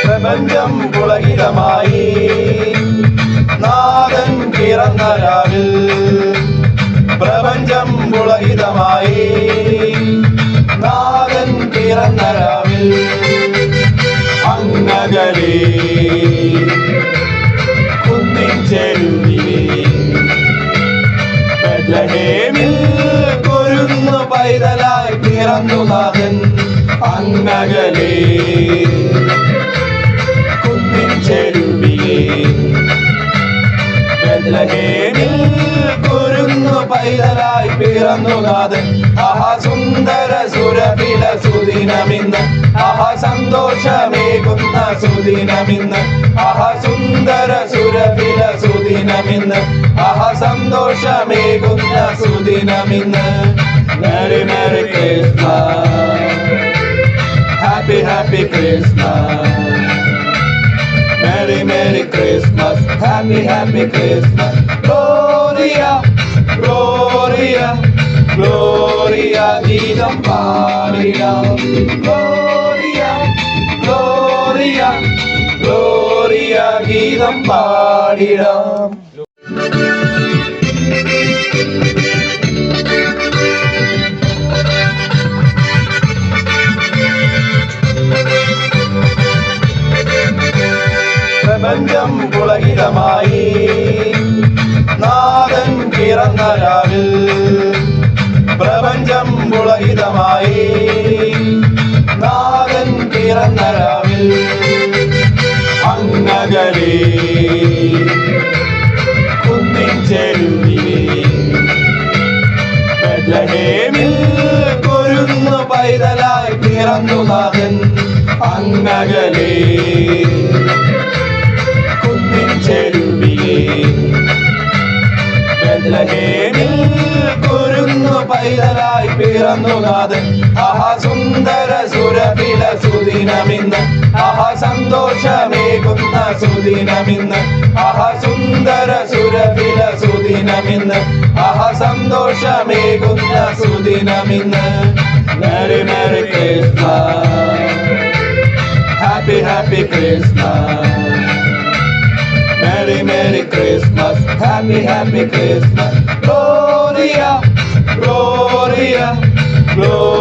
പ്രപഞ്ചം പുളകിതമായി നാഥൻ പിറന്ന രാവിൽ, പ്രപഞ്ചം പുളകിതമായി നാഥൻ പിറന്ന രാവിൽ, അങ്ങകലെ കുന്നിൻ ചെരുവിലെ ബെത്ലഹേമിൽ കുരുന്നു പൈതലായി പിറന്നു നാഥൻ, അങ്ങകലെ കുന്നിൻ ചെരുവിലെ ബെത്ലഹേമിൽ കുരുന്നു പൈതലായി പിറന്നു നാഥൻ. ആഹാ സുന്ദര സുരഭില സുദിനമിന്ന്, ആഹാ സന്തോഷമേകുന്ന സുദിനമിന്ന്, ആഹാ സുന്ദര സുരഭില സുദിനമിന്ന്, ആഹാ സന്തോഷമേകുന്ന സുദിനമിന്ന്. Merry Merry Christmas, Happy Happy Christmas, Merry Merry Christmas, Happy Happy Christmas. Gloria Gloria Gloria ഗീതം പാടിടാം, Gloria Gloria Gloria ഗീതം പാടിടാം. പ്രപഞ്ചം പുളകിതമായി നാഥൻ പിറന്ന രാവിൽ, പ്രപഞ്ചം പുളകിതമായി നാഥൻ പിറന്ന രാവിൽ, അങ്ങകലെ കുന്നിൻ ചെരുവിലെ ബെത്ലഹേമിൽ കുരുന്നു പൈതലായി പിറന്നു നാഥൻ, അങ്ങകലെ കുന്നിൻ ചെരുവിലെ ബെത്ലഹേമിൽ കുരുന്നു പൈതലായി പിറന്നു നാഥൻ. ആഹാ സുന്ദര സുരഭില സുദിനമിന്ന്, ആഹാ സന്തോഷമേകുന്ന സുദിനമിന്ന്, ആഹാ സുന്ദര സുരഭില സുദിനമിന്ന്, ആഹാ സന്തോഷമേകുന്ന സുദിനമിന്ന്. Merry Merry Christmas, Happy Happy Christmas, Merry Merry Christmas, Happy Happy Christmas. Gloria Gloria Gloria